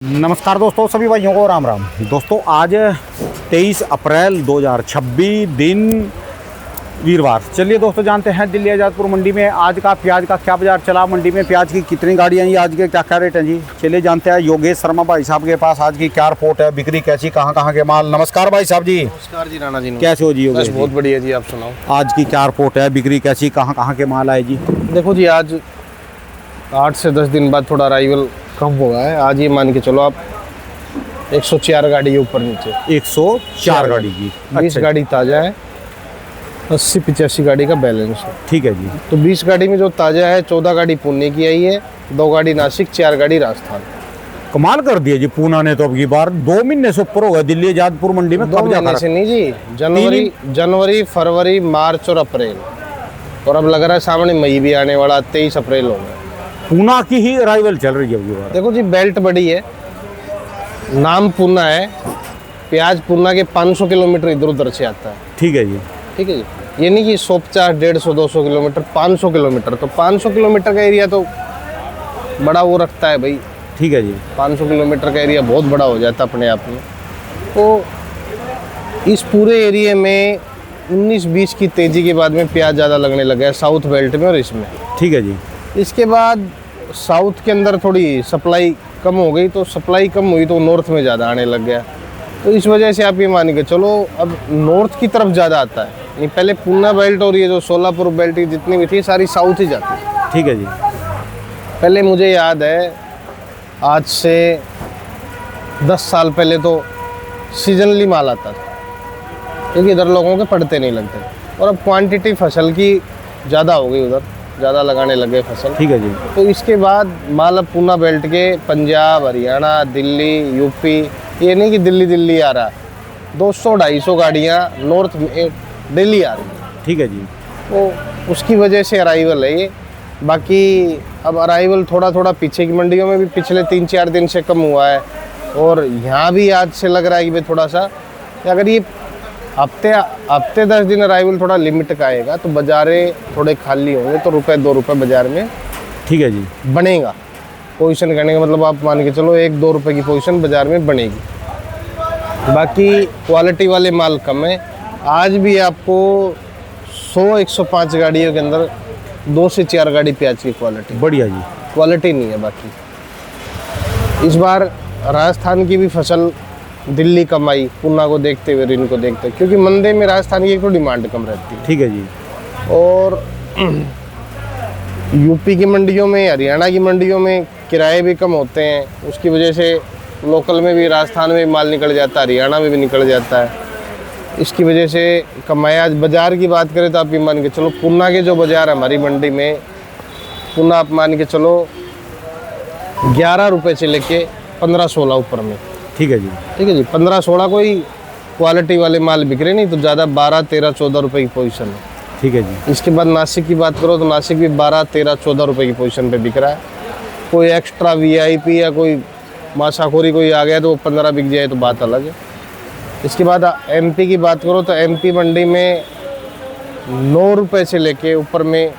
नमस्कार दोस्तों, सभी भाइयों को राम राम। दोस्तों आज 23 अप्रैल 2026 दिन वीरवार। चलिए दोस्तों जानते हैं दिल्ली आज़ादपुर मंडी में आज का प्याज का क्या बाजार चला, मंडी में प्याज की कितनी गाड़ियाँ हैं, आज के क्या क्या रेट हैं जी। चलिए जानते हैं योगेश शर्मा भाई साहब के पास आज की क्या रिपोर्ट है, बिक्री कैसी, कहाँ के माल। नमस्कार भाई साहब जी। नमस्कार जी राणा जी। कैसे हो जी योगेश? बहुत बढ़िया जी, आप सुनाओ। आज की क्या रिपोर्ट है, बिक्री कैसी, कहाँ के माल आए जी? देखो जी, आज 8 से 10 दिन बाद थोड़ा अराइवल कम हुआ है। आज ये मान के चलो आप 104 गाड़ी है ऊपर नीचे। 104 गाड़ी जी। 20 गाड़ी ताज़ा है, 80-85 गाड़ी का बैलेंस है। ठीक है जी। तो 20 गाड़ी में जो ताज़ा है 14 गाड़ी पुणे की आई है, 2 गाड़ी नासिक, 4 गाड़ी राजस्थान। कमाल कर दिया जी पूना ने तो। अब की बार 2 महीने से ऊपर हो गए दिल्ली आज़ादपुर मंडी में। 2 महीने से नहीं जी, जनवरी, फरवरी, मार्च और अप्रैल, और अब लग रहा है सामने मई भी आने वाला, 23 अप्रैल हो गया। पूना की ही अराइवल चल रही है अब की बार। देखो जी, बेल्ट बड़ी है, नाम पूना है, प्याज पूना के 500 किलोमीटर इधर उधर से आता है। ठीक है जी। ठीक है जी, ये नहीं कि 150-150-200 किलोमीटर, 500 किलोमीटर। तो 500 किलोमीटर का एरिया तो बड़ा वो रखता है भाई। ठीक है जी। 500 किलोमीटर का एरिया बहुत बड़ा हो जाता है अपने आप में। तो इस पूरे एरिया में 19-20 की तेज़ी के बाद में प्याज ज़्यादा लगने लगा है साउथ बेल्ट में और इसमें। ठीक है जी। इसके बाद साउथ के अंदर थोड़ी सप्लाई कम हो गई, तो सप्लाई कम हुई तो नॉर्थ में ज़्यादा आने लग गया। तो इस वजह से आप ये मान के चलो अब नॉर्थ की तरफ ज़्यादा आता है। नहीं, पहले पूना बेल्ट और ये जो सोलापुर बेल्ट की जितनी भी थी सारी साउथ ही जाती है। ठीक है जी। पहले मुझे याद है, आज से 10 साल पहले तो सीजनली माल आता था, क्योंकि इधर लोगों के पड़ते नहीं लगते। और अब क्वांटिटी फसल की ज़्यादा हो गई, उधर ज़्यादा लगाने लगे फसल। ठीक है जी। तो इसके बाद माल अब पूना बेल्ट के पंजाब, हरियाणा, दिल्ली, यूपी, ये नहीं कि दिल्ली आ रहा है, 200-250 गाड़ियाँ नॉर्थ में दिल्ली आ रही है। ठीक है जी। तो उसकी वजह से अराइवल है ये। बाकी अब अराइवल थोड़ा पीछे की मंडियों में भी पिछले 3-4 दिन से कम हुआ है, और यहाँ भी आज से लग रहा है कि भाई थोड़ा सा, अगर ये हफ्ते 10 दिन अराइवल थोड़ा लिमिट का आएगा तो बाजारें थोड़े खाली होंगे, तो ₹1-2 बाजार में। ठीक है जी। बनेगा पोजीशन करने का मतलब, आप मान के चलो 1-2 रुपए की पोजीशन बाजार में बनेगी। बाकी क्वालिटी वाले माल कम है। आज भी आपको 100-105 गाड़ियों के अंदर 2 से 4 गाड़ी प्याज की क्वालिटी, बढ़िया जी। क्वालिटी नहीं है। बाकी इस बार राजस्थान की भी फसल दिल्ली कम आई, पूना को देखते हुए, रिन को देखते हुए, क्योंकि मंडे में राजस्थान की एक तो डिमांड कम रहती है। ठीक है जी। और यूपी की मंडियों में, हरियाणा की मंडियों में किराए भी कम होते हैं, उसकी वजह से लोकल में भी राजस्थान में भी माल निकल जाता है, हरियाणा में भी निकल जाता है। इसकी वजह से कमाया। आज बाज़ार की बात करें तो आप ये मान के चलो, पूना के जो बाज़ार है हमारी मंडी में, पूना आप मान के चलो 11 रुपये से लेके 15-16 ऊपर में। ठीक है जी। ठीक है जी, 15-16 कोई क्वालिटी वाले माल बिक रहे, नहीं तो ज़्यादा 12-13-14 रुपये की पोजीशन है। ठीक है जी। इसके बाद नासिक की बात करो तो नासिक भी 12-13-14 रुपये की पोजीशन पे बिक रहा है। कोई एक्स्ट्रा वीआईपी या कोई माशाखोरी कोई आ गया तो वो 15 बिक जाए तो बात अलग है। इसके बाद एमपी की बात करो तो एमपी मंडी में 9 रुपये से लेके ऊपर में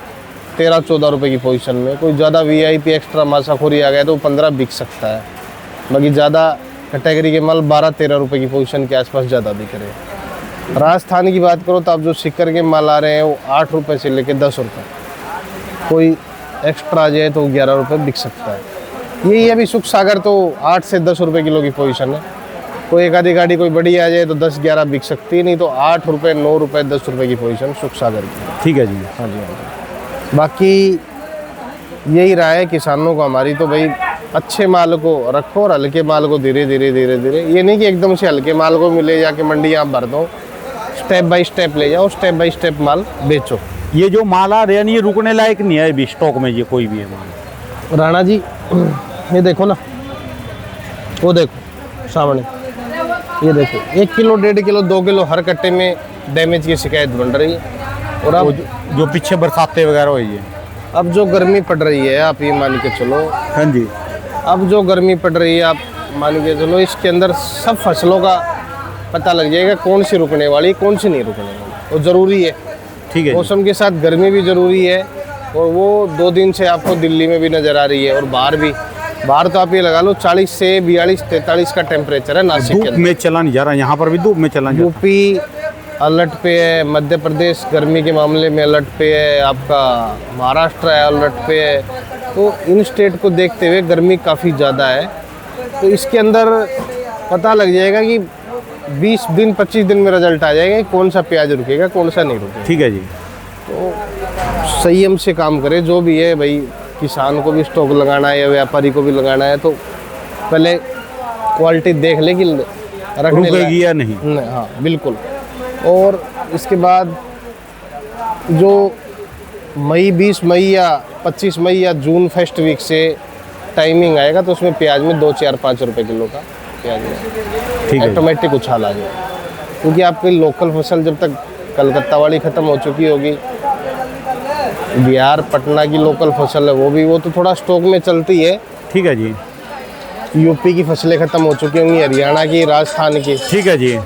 13-14 रुपये की पोजीशन में। कोई ज़्यादा वीआईपी एक्स्ट्रा माशाखोरी आ गया तो वो 15 बिक सकता है। बाकी ज़्यादा कैटेगरी के माल 12-13 रुपये की पोजीशन के आसपास ज़्यादा बिक रहे हैं। राजस्थान की बात करो तो आप जो सिक्कर के माल आ रहे हैं वो 8 रुपये से लेके 10 रुपये, कोई एक्स्ट्रा आ जाए तो 11 रुपये बिक सकता है। यही अभी सुख सागर तो 8 से 10 रुपये किलो की पोजीशन है। कोई एक आधी गाड़ी कोई बड़ी आ जाए तो 10-11 बिक सकती है, नहीं तो 8 रुपये, 9 रुपये, 10 रुपये की पोजीशन सुख सागर की। ठीक है जी। हाँ जी, हाँ जी। बाकी यही राय है किसानों को हमारी, तो भाई अच्छे माल को रखो और हल्के माल को धीरे धीरे ये नहीं कि एकदम से हल्के माल को मिले जाके मंडी आप भर दो, स्टेप बाय स्टेप ले जाओ, स्टेप बाय स्टेप माल बेचो। ये जो माल आ रहे हैं ये रुकने लायक नहीं है अभी स्टॉक में, ये कोई भी है माल। राणा जी ये देखो ना, वो देखो सामने, ये देखो 1 किलो, 1.5 किलो, 2 किलो हर कट्टे में डैमेज की शिकायत बन रही है। और अब जो पीछे बरसातें वगैरह हुई है, अब जो गर्मी पड़ रही है, आप ये मान के चलो। हाँ जी। अब जो गर्मी पड़ रही है आप मान के चलो, इसके अंदर सब फसलों का पता लग जाएगा कौन सी रुकने वाली, कौन सी नहीं रुकने वाली। वो ज़रूरी है। ठीक है। मौसम के साथ गर्मी भी ज़रूरी है, और वो 2 दिन से आपको दिल्ली में भी नज़र आ रही है और बाहर भी। बाहर तो आप ये लगा लो 40 से 42-43 का टेम्परेचर है नासिक के धूप अंदर। में चला नहीं जा रहा, यहाँ पर भी धूप में चला नहीं जा रहा। यूपी अलर्ट पे है, मध्य प्रदेश गर्मी के मामले में अलर्ट पे है, आपका महाराष्ट्र है अलर्ट पे है। तो इन स्टेट को देखते हुए गर्मी काफ़ी ज़्यादा है। तो इसके अंदर पता लग जाएगा कि 20 दिन 25 दिन में रिजल्ट आ जाएगा कि कौन सा प्याज रुकेगा कौन सा नहीं रुकेगा। ठीक है जी। संयम से काम करे जो भी है भाई, किसान को भी स्टॉक लगाना है या व्यापारी को भी लगाना है तो पहले क्वालिटी देख ले कि रखने रुकेगी या नहीं। हाँ बिल्कुल। और इसके बाद जो मई 20 मई या 25 मई या जून फर्स्ट वीक से टाइमिंग आएगा तो उसमें प्याज में 2 4 5 रुपए किलो का प्याज ठीक है। ऑटोमेटिक उछाल आ जाएगा, क्योंकि आपकी लोकल फसल जब तक कलकत्ता वाली ख़त्म हो चुकी होगी, बिहार पटना की लोकल फसल है वो तो थोड़ा स्टॉक में चलती है। ठीक है जी। यूपी की फसलें ख़त्म हो चुकी होंगी, हरियाणा की, राजस्थान की। ठीक है जी।